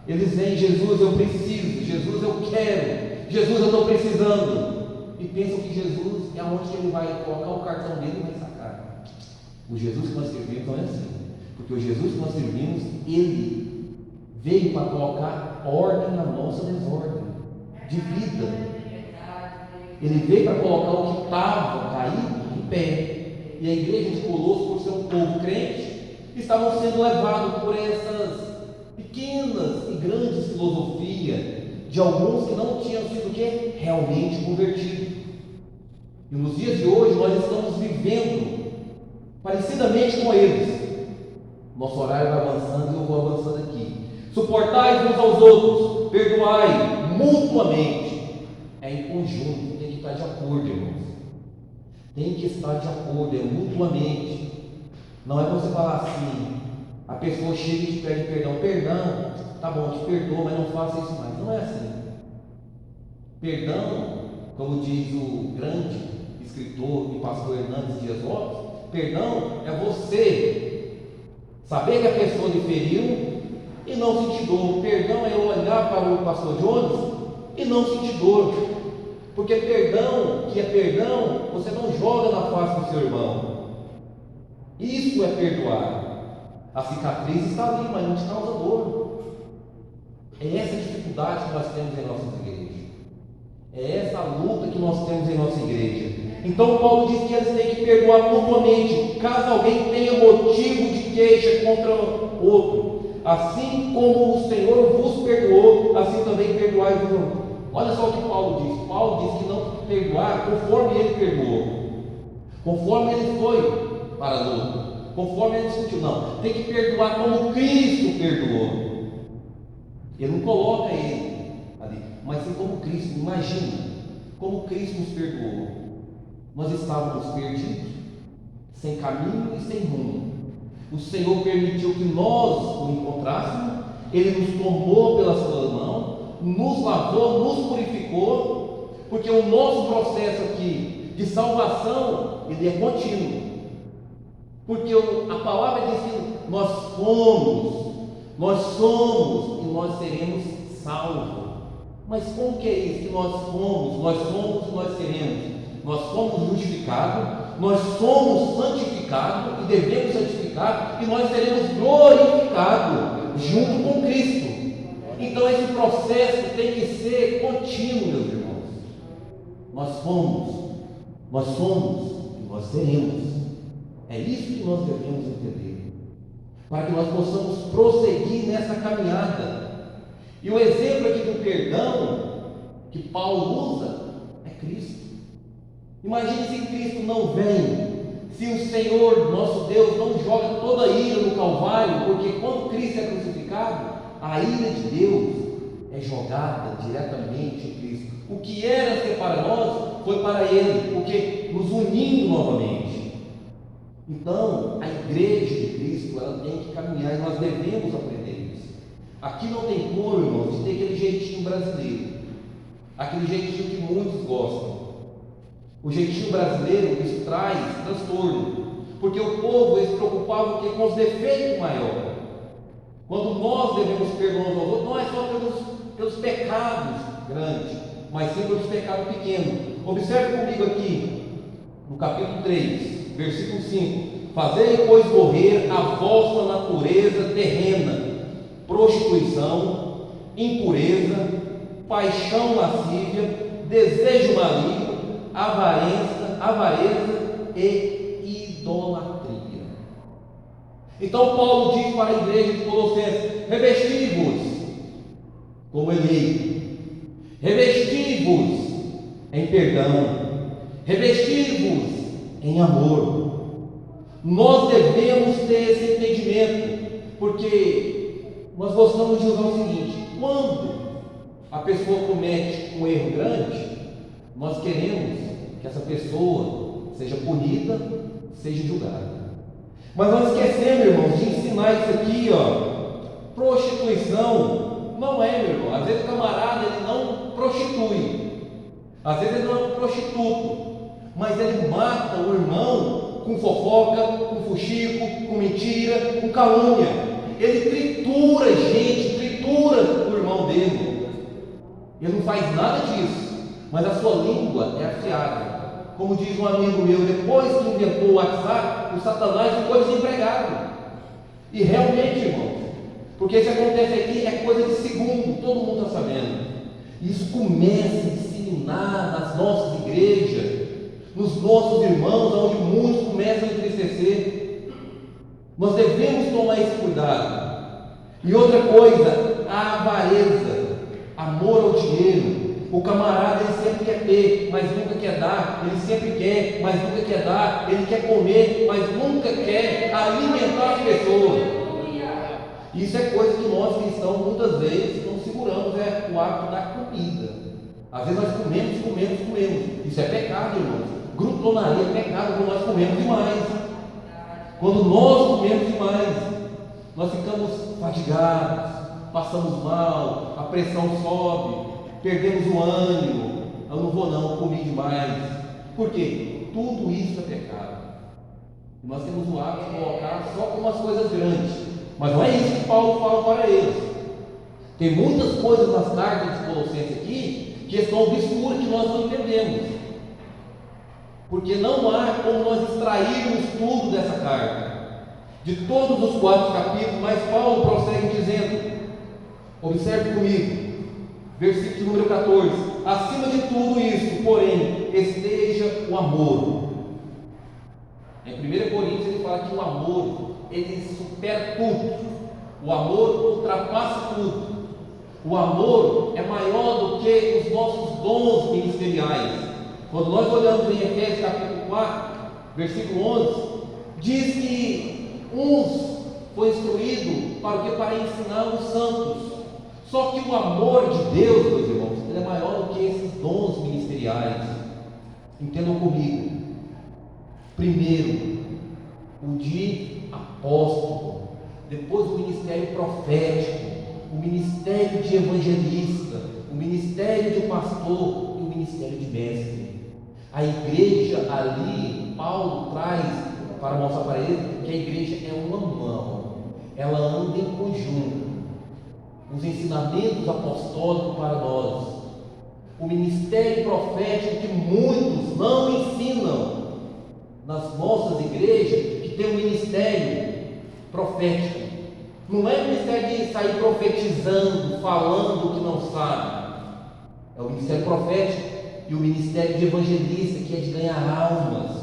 Eles veem Jesus, eu preciso, Jesus, eu quero, Jesus, eu estou precisando, e pensam que Jesus é onde ele vai colocar o cartão dele e vai sacar. O Jesus que nós servimos não é assim, porque o Jesus que nós servimos, ele veio para colocar ordem na nossa desordem de vida. Ele veio para colocar o que estava caído em pé. E a igreja de Colossos, por ser um povo crente, estavam sendo levados por essas pequenas e grandes filosofias de alguns que não tinham sido realmente convertidos. E nos dias de hoje nós estamos vivendo parecidamente com eles. Nosso horário vai avançando e eu vou avançando aqui. Suportai uns aos outros, perdoai mutuamente. É em conjunto, tem que estar de acordo, irmãos. Tem que estar de acordo, é mutuamente. Não é você falar assim, a pessoa chega e te pede perdão, tá bom, te perdoo, mas não faça isso mais. Não é assim. Perdão, como diz o grande escritor e pastor Hernandes Dias Lopes, perdão é você saber que a pessoa lhe feriu e não sentir dor. Perdão é eu olhar para o pastor Jones e não sentir dor. Porque perdão, que é perdão, você não joga na face do seu irmão. Isso é perdoar. A cicatriz está ali, mas não te causa dor. É essa dificuldade que nós temos em nossas igrejas. É essa luta que nós temos em nossa igreja. Então Paulo diz que eles têm que perdoar mutuamente, caso alguém tenha motivo de queixa contra o outro. assim como o Senhor vos perdoou, assim também perdoai vos. Olha só o que Paulo diz. Paulo diz que não perdoar conforme ele perdoou, conforme ele foi para a luta, conforme ele sentiu. Não, tem que perdoar como Cristo perdoou. Ele não coloca ele ali, mas sim como Cristo. Imagina como Cristo nos perdoou. Nós estávamos perdidos, sem caminho e sem rumo. O Senhor permitiu que nós o encontrássemos. Ele nos tomou pela sua mão, nos lavou, nos purificou, porque o nosso processo aqui de salvação, ele é contínuo. Porque a palavra diz que nós somos e nós seremos salvos. Mas como que é isso que nós somos e nós seremos? Nós somos justificados, nós somos santificados e devemos santificar, e nós seremos glorificados junto com Cristo. Então esse processo tem que ser contínuo, meus irmãos. Nós somos e nós seremos. É isso que nós devemos entender, para que nós possamos prosseguir nessa caminhada. E o exemplo aqui do perdão que Paulo usa é Cristo. Imagine se Cristo não vem, se o Senhor, nosso Deus, não joga toda a ira no Calvário, porque quando Cristo é crucificado, a ira de Deus é jogada diretamente em Cristo. O que era ser para nós foi para Ele, porque nos unindo novamente. Então, a igreja de Cristo, ela tem que caminhar e nós devemos aprender isso. Aqui não tem como, irmãos, de ter aquele jeitinho brasileiro, aquele jeitinho que muitos gostam. O jeitinho brasileiro, isso traz transtorno, porque o povo se preocupava com os defeitos maiores. Quando nós devemos perdoar aos outros, não é só pelos pecados grandes, mas sim pelos pecados pequenos. Observe comigo aqui, no capítulo 3, versículo 5: fazei, pois, morrer a vossa natureza terrena, prostituição, impureza, paixão lascívia, desejo maligno, avareza e idolatria. Então Paulo diz para a igreja de Colossenses: revesti-vos como eleito, revesti-vos em perdão, revesti-vos em amor. Nós devemos ter esse entendimento, porque nós gostamos de usar o seguinte: quando a pessoa comete um erro grande, nós queremos que essa pessoa seja punida, seja julgada. Mas nós esquecemos, irmãos, de ensinar isso aqui, prostituição não é, meu irmão. Às vezes o camarada, ele não prostitui, às vezes ele não é um prostituto, mas ele mata o irmão com fofoca, com fuxico, com mentira, com calúnia. Ele tritura gente, tritura o irmão dele. Ele não faz nada disso, mas a sua língua é afiada. Como diz um amigo meu, depois que inventou o WhatsApp, o Satanás ficou desempregado. E realmente, irmãos, porque isso acontece aqui, é coisa de segundo, todo mundo está sabendo. Isso começa a disseminar nas nossas igrejas, nos nossos irmãos, onde muitos começam a entristecer. Nós devemos tomar esse cuidado. E outra coisa, a avareza, amor ao dinheiro. O camarada, ele sempre quer ter, mas nunca quer dar. Ele sempre quer, mas nunca quer dar. Ele quer comer, mas nunca quer alimentar as pessoas. Isso é coisa que nós cristãos muitas vezes não seguramos, é o hábito da comida. Às vezes nós comemos. Isso é pecado, irmãos. Glutonaria é pecado quando nós comemos demais. Quando nós comemos demais, nós ficamos fadigados, passamos mal, a pressão sobe, perdemos o ânimo. Eu não vou não, comi demais. Por quê? Tudo isso é pecado. E nós temos o hábito de colocar só como as coisas grandes. Mas não é isso que Paulo fala para eles. Tem muitas coisas nas cartas de Colossenses aqui que estão obscuras, que nós não entendemos. Porque não há como nós extrairmos tudo dessa carta. De todos os 4 capítulos, mas Paulo prossegue dizendo, observe comigo, versículo número 14: acima de tudo isso, porém, esteja o amor. Em 1 Coríntios ele fala que o amor, ele supera tudo. O amor ultrapassa tudo. O amor é maior do que os nossos dons ministeriais. Quando nós olhamos em Efésios capítulo 4, versículo 11, diz que uns foi instruído para o que? Para ensinar os santos. Só que o amor de Deus, meus irmãos, ele é maior do que esses dons ministeriais. Entendam comigo. Primeiro, o de apóstolo, depois o ministério profético, o ministério de evangelista, o ministério de pastor e o ministério de mestre. A igreja ali, Paulo traz para mostrar para ele que a igreja é uma mão, ela anda em conjunto. Os ensinamentos apostólicos para nós, o ministério profético que muitos não ensinam nas nossas igrejas, que tem um ministério profético. Não é o ministério de sair profetizando, falando o que não sabe. É o ministério profético e o ministério de evangelista, que é de ganhar almas.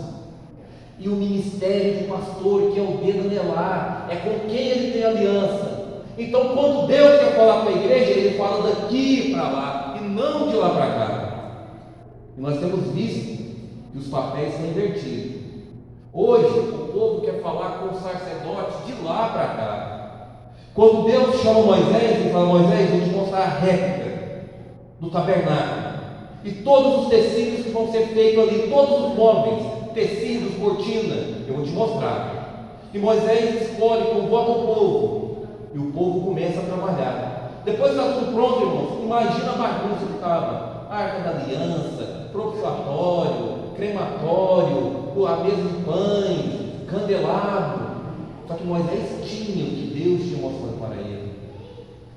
E o ministério de pastor, que é o dedo anelar, é com quem ele tem aliança. Então, quando Deus quer falar para a igreja, ele fala daqui para lá e não de lá para cá. E nós temos visto que os papéis são invertidos. Hoje, o povo quer falar com o sacerdote de lá para cá. Quando Deus chama Moisés, ele fala: Moisés, vou te mostrar a réplica do tabernáculo e todos os tecidos que vão ser feitos ali, todos os móveis, tecidos, cortina, eu vou te mostrar. E Moisés escolhe, convoca o povo, e o povo começa a trabalhar. Depois está tudo pronto, irmãos. Imagina a bagunça que estava: arca da aliança, propiciatório, crematório, a mesa de pães, candelabro. Só que Moisés tinha o que Deus tinha mostrado para ele.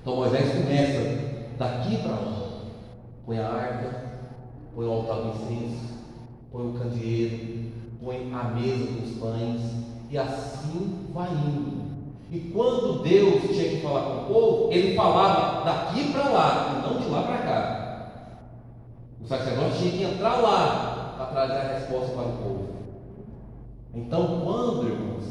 Então Moisés começa daqui para lá. Põe a arca, põe o altar do incenso, põe o candeeiro, põe a mesa dos pães, e assim vai indo. E quando Deus tinha que falar com o povo, ele falava daqui para lá, e não de lá para cá. O sacerdote tinha que entrar lá para trazer a resposta para o povo. Então, quando, irmãos,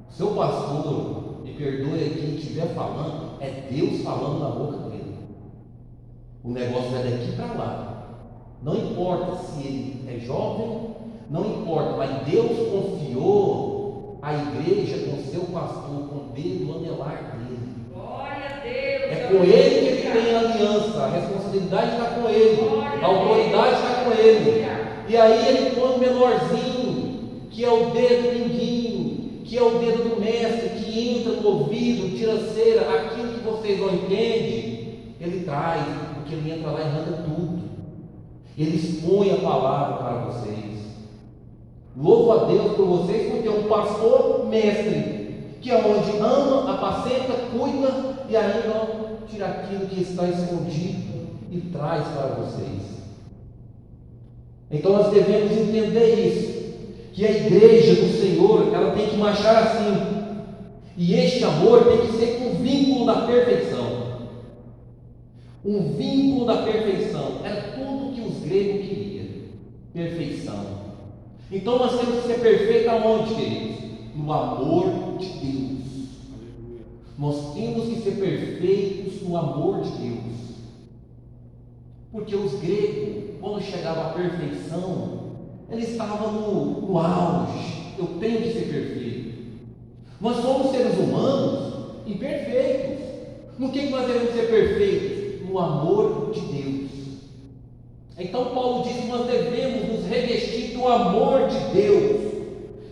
o seu pastor, me perdoe aqui, estiver falando, é Deus falando na boca dele. O negócio é daqui para lá. Não importa se ele é jovem, não importa, mas Deus confiou a igreja com seu pastor, com o dedo anelar dele. Glória a Deus. É com ele que ele tem aliança, a responsabilidade está com ele, a autoridade está com ele. E aí ele põe o menorzinho, que é o dedo mindinho, que é o dedo do mestre, que entra no ouvido, tira a cera, aquilo que vocês não entendem, ele traz, porque ele entra lá e arranca tudo. Ele expõe a palavra para vocês. Louvo a Deus por vocês, porque é um pastor mestre, que é onde ama, apacenta, cuida e ainda tira aquilo que está escondido e traz para vocês. Então nós devemos entender isso, que a igreja do Senhor, ela tem que marchar assim, e este amor tem que ser um vínculo da perfeição. Um vínculo da perfeição era tudo que os gregos queriam, perfeição. Então nós temos que ser perfeitos aonde, queridos? No amor de Deus. Nós temos que ser perfeitos no amor de Deus. Porque os gregos, quando chegava à perfeição, eles estavam no auge. Eu tenho que ser perfeito. Nós somos seres humanos imperfeitos. No que nós devemos ser perfeitos? No amor de Deus. Então Paulo diz que nós devemos nos revestir do amor de Deus,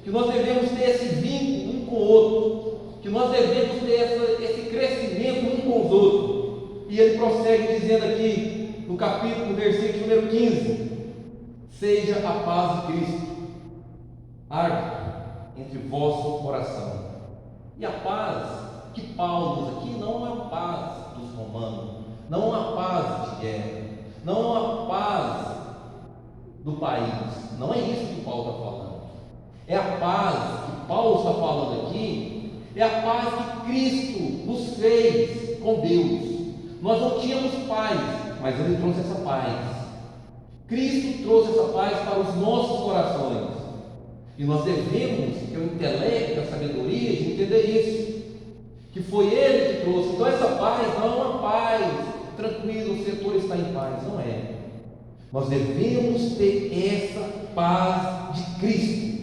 que nós devemos ter esse vínculo um com o outro, que nós devemos ter esse crescimento um com os outros. E ele prossegue dizendo aqui no capítulo, no versículo número 15: seja a paz de Cristo arde entre vosso coração. E a paz que Paulo diz aqui não é a paz dos romanos, não é uma paz de guerra, não é uma paz do país, não é isso que Paulo está falando. É a paz que Paulo está falando aqui, é a paz que Cristo nos fez com Deus. Nós não tínhamos paz, mas Ele trouxe essa paz. Cristo trouxe essa paz para os nossos corações, e nós devemos ter o intelecto, a sabedoria de entender isso, que foi Ele que trouxe. Então essa paz não é uma paz tranquila, o setor está em paz, não é. Nós devemos ter essa paz de Cristo,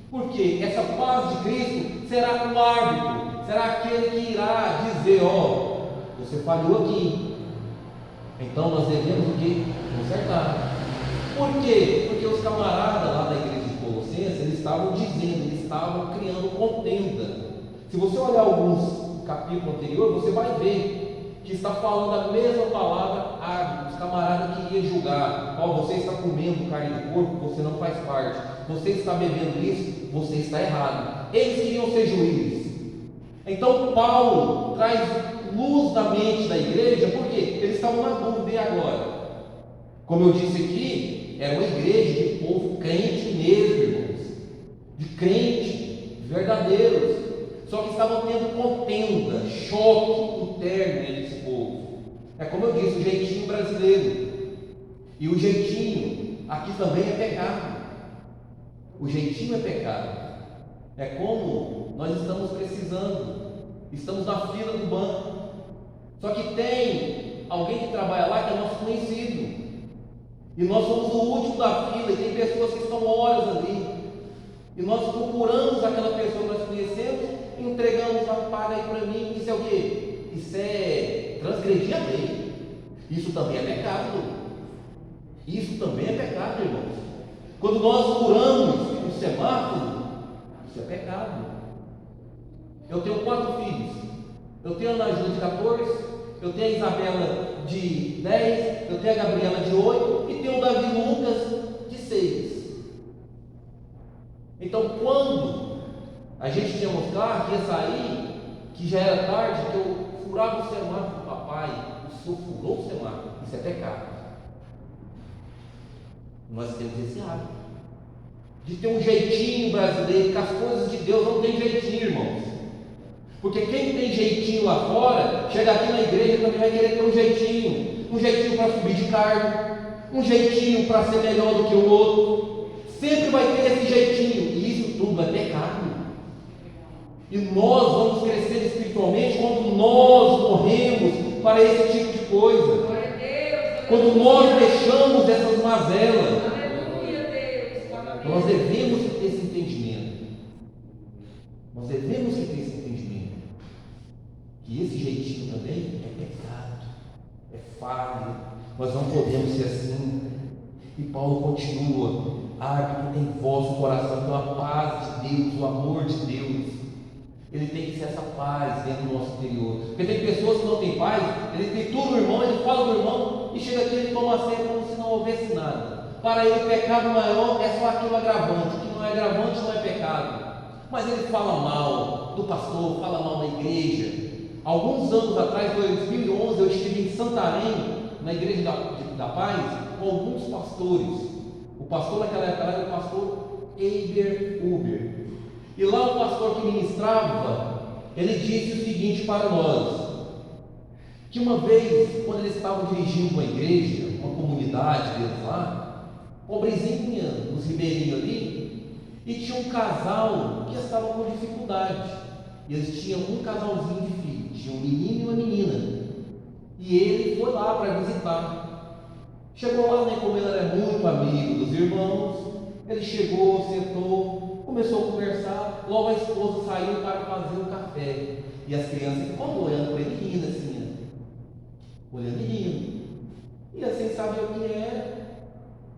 porque essa paz de Cristo será o árbitro, será aquele que irá dizer: ó, você falhou aqui, então nós devemos o quê? Consertar. Por quê? Porque os camaradas lá da igreja de Colossenses, eles estavam dizendo, eles estavam criando contenda. Se você olhar alguns capítulos anteriores, você vai ver que está falando a mesma palavra árbitro. Os camaradas que iam julgar: ó, você está comendo carne de porco, você não faz parte. Você está bebendo isso, você está errado. Eles queriam ser juízes. Então Paulo traz luz na mente da igreja, porque eles estavam na dúvida. E agora? Como eu disse aqui, era uma igreja de povo crente mesmo, irmãos, de crente verdadeiros, só que estavam tendo contenda, choque interno entre esse povo. É como eu disse, o jeitinho brasileiro, e o jeitinho aqui também é pecado. O jeitinho é pecado. É como nós estamos precisando, estamos na fila do banco, só que tem alguém que trabalha lá que é nosso conhecido, e nós somos o último da fila, e tem pessoas que estão horas ali, e nós procuramos aquela pessoa que nós conhecemos, entregamos a paga aí para mim. Isso é o quê? Isso é transgredir a lei. Isso também é pecado. Isso também é pecado, irmãos. Quando nós furamos o semáforo, isso é pecado. Eu tenho 4 filhos. Eu tenho a Ana Júlia de 14, eu tenho a Isabela de 10, eu tenho a Gabriela de 8 e tenho o Davi Lucas de 6. Então, quando a gente tinha um carro que ia sair, que já era tarde, que eu furava o semáforo do papai, o senhor furou o semáforo, isso é pecado. Nós temos esse hábito de ter um jeitinho brasileiro, que as coisas de Deus não tem jeitinho, irmãos. Porque quem tem jeitinho lá fora, chega aqui na igreja também vai querer ter um jeitinho para subir de cargo, um jeitinho para ser melhor do que o outro. Sempre vai ter esse jeitinho, e isso tudo é pecado. E nós vamos crescer espiritualmente quando nós morremos para esse tipo de coisa. Quando nós deixamos essas mazelas. Nós devemos ter esse entendimento. Nós devemos ter esse entendimento. Que esse jeitinho também é pecado, é falha. Nós não podemos ser assim. E Paulo continua: árbitro em vosso coração, então a paz de Deus, o amor de Deus, ele tem que ser essa paz dentro do nosso interior. Porque tem pessoas que não têm paz, ele tem tudo no irmão, ele fala do irmão, e chega aqui e toma a ceia como se não houvesse nada. Para ele, o pecado maior é só aquilo agravante. O que não é agravante não é pecado. Mas ele fala mal do pastor, fala mal da igreja. Alguns anos atrás, em 2011, eu estive em Santarém, na igreja da Paz, com alguns pastores. O pastor naquela época era o pastor Eiber Uber. E lá o pastor que ministrava, ele disse o seguinte para nós: que uma vez, quando eles estavam dirigindo uma igreja, uma comunidade deles lá, pobrezinha, nos ribeirinhos ali, e tinha um casal que estava com dificuldade. E eles tinham um casalzinho de filhos, tinha um menino e uma menina, e ele foi lá para visitar. Chegou lá, né, como ele era muito amigo dos irmãos, ele chegou, sentou, começou a conversar. Logo a esposa saiu para fazer o café, e as crianças ficam olhando para ele, rindo assim, olhando e rindo, e assim sabia o que era.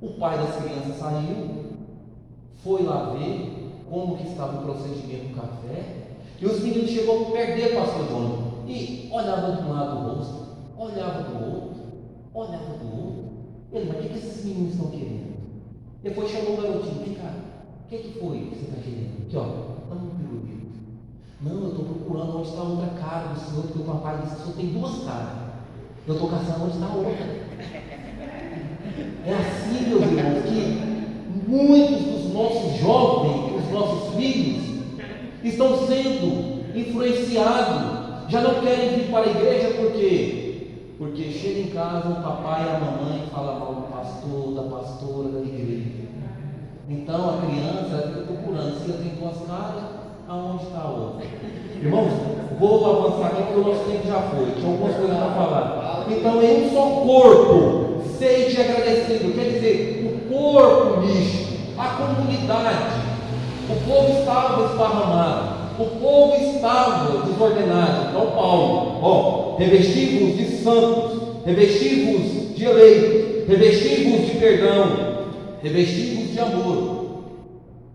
O pai das crianças saiu, foi lá ver como que estava o procedimento do café, e os meninos chegou a perder, pastor João, e olhava de um lado o rosto, olhava do outro, olhava do outro. Ele: mas o que esses meninos estão querendo? Depois chamou o garotinho: vem cá, o que foi que você está querendo? Aqui, ó, dá um pirulito. Não, eu estou procurando onde está a outra cara do senhor, porque o papai disse que o senhor tem 2 caras. Eu estou caçando onde está a outra. É assim, meus irmãos, que muitos dos nossos jovens, os nossos filhos, estão sendo influenciados, já não querem vir para a igreja. Por quê? Porque chega em casa o papai e a mamãe falam mal do pastor, da pastora da igreja. Então a criança fica procurando: se eu tenho 2 caras, Aonde está a outra? Irmãos, vou avançar aqui porque o nosso tempo já foi. Tinha algumas coisas para falar. Então, em um só corpo, sede agradecido. Quer dizer, o corpo místico, a comunidade. O povo estava esparramado. O povo estava desordenado. Então, Paulo, revestivos de santos, revestivos de eleitos, revestivos de perdão, revestivos de amor.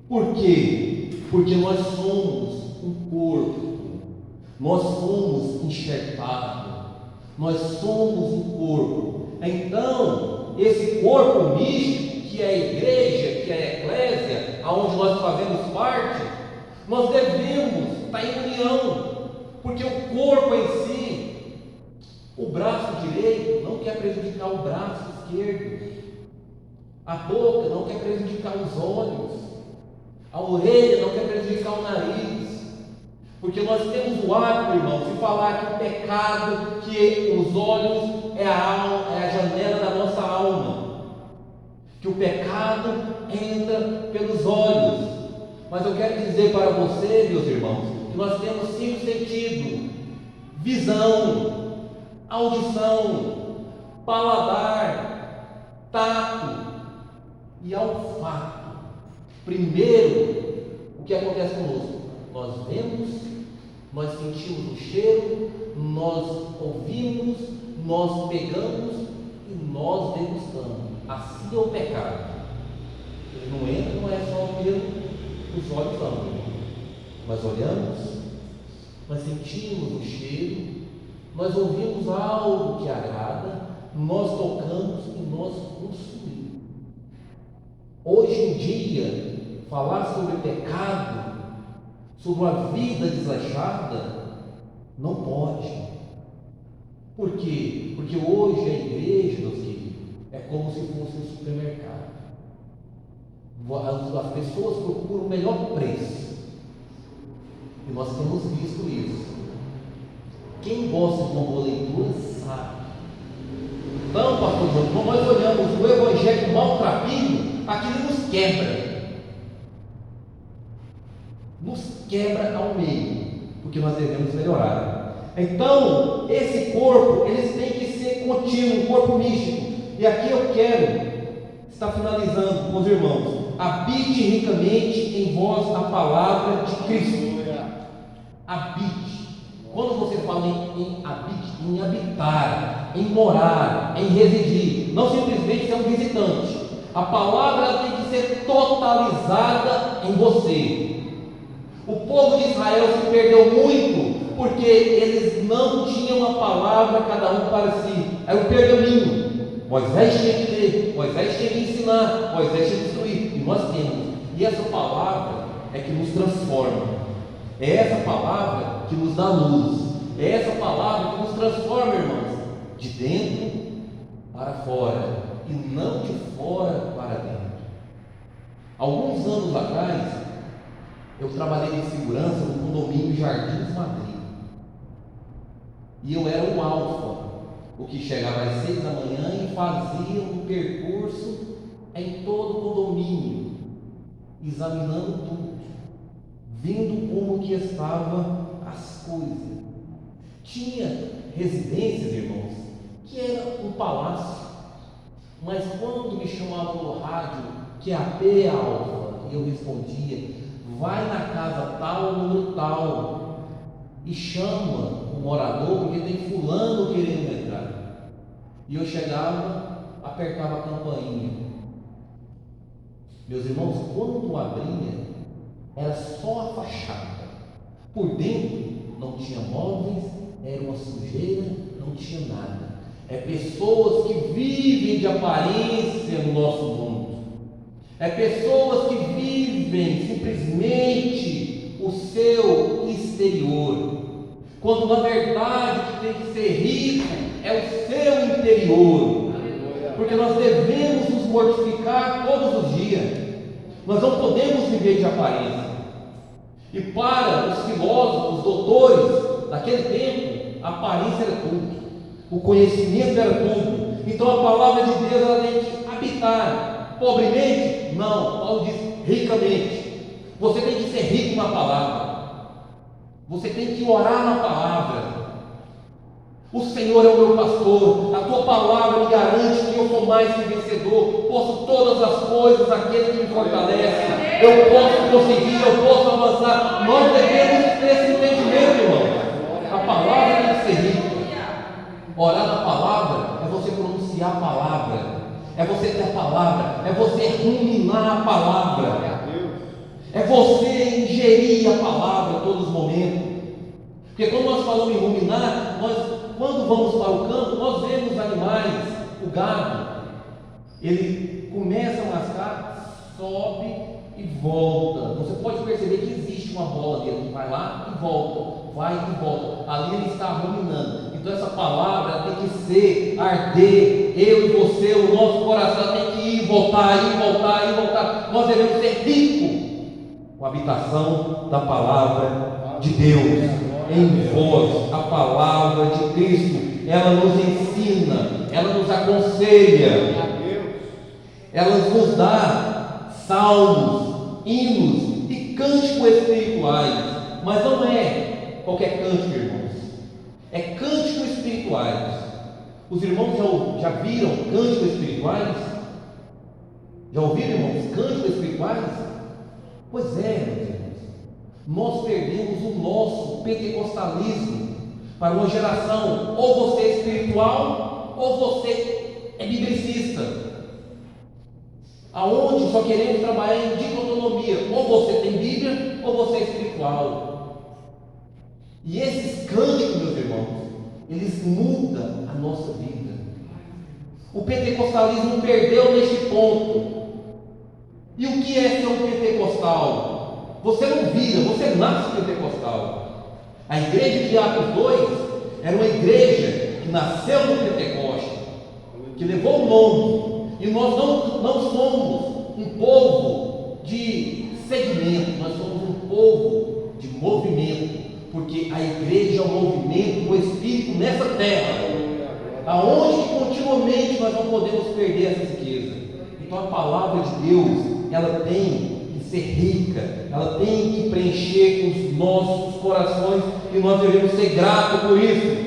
Por quê? Porque nós somos um corpo, nós somos enxertados, nós somos um corpo. Então, esse corpo místico, que é a igreja, que é a eclésia, aonde nós fazemos parte, nós devemos estar em união, porque o corpo em si, o braço direito não quer prejudicar o braço esquerdo, a boca não quer prejudicar os olhos, a orelha não quer prejudicar o nariz, porque nós temos o hábito, irmãos, de falar que o pecado, que os olhos é a alma, é a janela da nossa alma, que o pecado entra pelos olhos. Mas eu quero dizer para você, meus irmãos, que nós temos 5 sentidos: visão, audição, paladar, tato e olfato. Primeiro, o que acontece conosco? Nós vemos, nós sentimos o cheiro, nós ouvimos, nós pegamos e nós degustamos. Assim é o pecado. Ele não entra, não é só pelos olhos, não. Nós olhamos, nós sentimos o cheiro, nós ouvimos algo que agrada, nós tocamos e nós consumimos. Hoje em dia, falar sobre pecado, sobre uma vida desleixada, não pode. Por quê? Porque hoje a igreja, meus queridos, é como se fosse um supermercado. As pessoas procuram o melhor preço, e nós temos visto isso. Quem gosta de uma boa leitura sabe. Então, pastor João, quando nós olhamos o evangelho maltrapilho, aquilo nos quebra ao meio, porque nós devemos melhorar. Então, esse corpo, eles têm que ser contínuo, um corpo místico. E aqui eu quero estar finalizando com os irmãos: habite ricamente em vós a palavra de Cristo. Habite. Quando você fala em habite, em habitar, em morar, em residir, não simplesmente ser um visitante. A palavra tem que ser totalizada em você. O povo de Israel se perdeu muito porque eles não tinham a palavra, cada um para si. Era o pergaminho. Moisés tinha que ler, Moisés tinha que ensinar, Moisés tinha que instruir. E nós temos. E essa palavra é que nos transforma. É essa palavra que nos dá luz. É essa palavra que nos transforma, irmãos, de dentro para fora e não de fora para dentro. Alguns anos atrás, eu trabalhei de segurança no condomínio Jardins Madrid. E eu era um alfa, o que chegava às 6 da manhã e fazia um percurso em todo o condomínio, examinando tudo, vendo como que estavam as coisas. Tinha residências, irmãos, que era um palácio, mas quando me chamavam no rádio que a AP é alfa, e eu respondia: vai na casa tal, número tal, e chama o morador, porque tem fulano querendo entrar. E eu chegava, apertava a campainha. Meus irmãos, quando abria, era só a fachada. Por dentro não tinha móveis, era uma sujeira, não tinha nada. É pessoas que vivem de aparência no nosso mundo. É pessoas que vivem simplesmente o seu exterior, quando na verdade o que tem que ser rico é o seu interior. Porque nós devemos nos mortificar todos os dias. Nós não podemos viver de aparência. E para os filósofos, os doutores daquele tempo, a aparência era tudo, o conhecimento era tudo. Então a palavra de Deus ela tem que habitar. Pobremente? Não. Paulo diz ricamente. Você tem que ser rico na palavra. Você tem que orar na palavra. O Senhor é o meu pastor, a tua palavra me garante que eu sou mais que vencedor, posso todas as coisas, aquele que me fortalece, eu posso conseguir, eu posso avançar. Nós devemos ter esse entendimento, irmão. A palavra tem que ser rica. Orar na palavra é você pronunciar a palavra, é você ter a palavra, é você ruminar a palavra, é você ingerir a palavra a todos os momentos. Porque quando nós falamos em ruminar, quando vamos para o campo, nós vemos os animais, o gado, ele começa a mascar, sobe e volta. Você pode perceber que existe uma bola dele que vai lá e volta, vai e volta. Ali ele está ruminando. Então essa palavra tem que ser, arder, eu e você, o nosso coração tem que ir, voltar, ir, voltar, ir, voltar. Nós devemos ser ricos com a habitação da palavra de Deus em vós. A palavra de Cristo, ela nos ensina, ela nos aconselha, ela nos dá salmos, hinos e cânticos espirituais. Mas não é qualquer cântico, irmãos, é cânticos espirituais. Os irmãos já viram cânticos espirituais? Já ouviram, irmãos, cânticos espirituais? Pois é, meus irmãos, nós perdemos o nosso pentecostalismo para uma geração, ou você é espiritual, ou você é biblicista, aonde só queremos trabalhar em dicotomia, ou você tem Bíblia, ou você é espiritual. E esses cânticos, meus irmãos, eles mudam a nossa vida. O pentecostalismo perdeu neste ponto. E o que é ser um pentecostal? Você não vira, você nasce pentecostal. A igreja de Atos 2 era uma igreja que nasceu no Pentecoste, que levou o nome. E nós não somos um povo de segmento, nós somos um povo de movimento, porque a igreja é um movimento, o Espírito nessa terra, aonde continuamente nós não podemos perder essa riqueza. Então a palavra de Deus, ela tem que ser rica, ela tem que preencher os nossos corações, e nós devemos ser gratos por isso.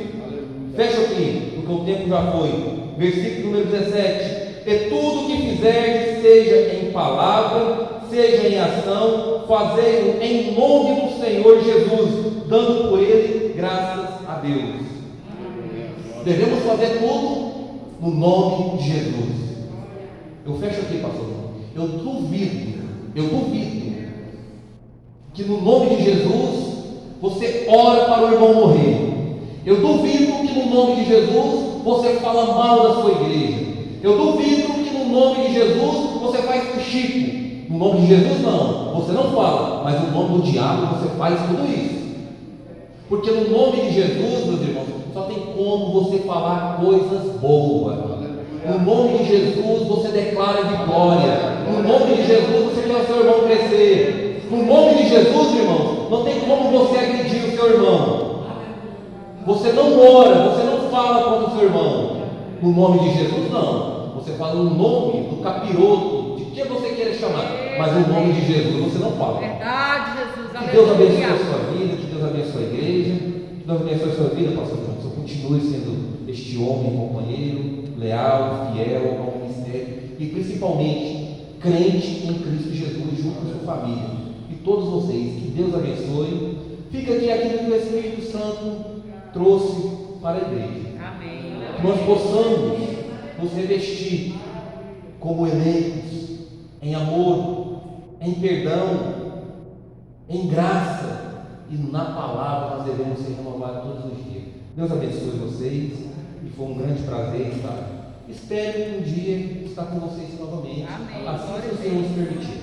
Fecha aqui, porque o tempo já foi. Versículo número 17: e tudo que fizerdes, seja em palavra, seja em ação, fazei-o em nome do Senhor Jesus, dando por ele graças a Deus. Devemos fazer tudo no nome de Jesus. Eu fecho aqui, pastor. Eu duvido que no nome de Jesus você ora para o irmão morrer. Eu duvido que no nome de Jesus você fala mal da sua igreja. Eu duvido que no nome de Jesus você faz fuxico. No nome de Jesus não, você não fala, mas no nome do diabo você faz tudo isso. Porque no nome de Jesus, meus irmãos, só tem como você falar coisas boas. No nome de Jesus você declara vitória. No nome de Jesus você quer o seu irmão crescer. No nome de Jesus, irmãos, não tem como você agredir o seu irmão. Você não ora, você não fala contra o seu irmão. No nome de Jesus não. Você fala no nome do capiroto, de que você queira chamar, mas no nome de Jesus você não fala. Verdade, Jesus. Que Deus abençoe a sua vida, que Deus abençoe a igreja, que Deus abençoe a sua vida, pastor João. Que você continue sendo este homem companheiro, leal, fiel ao ministério e principalmente crente em Cristo Jesus junto com a sua família. E todos vocês, que Deus abençoe. Fica aqui aquilo que o Espírito Santo trouxe para a igreja. Amém. Que nós possamos nos revestir como elencos em amor, em perdão, em graça, e na palavra nós devemos ser renovados todos os dias. Deus abençoe vocês, e foi um grande prazer estar. Espero um dia estar com vocês novamente, Amém. assim que o Senhor nos permitir.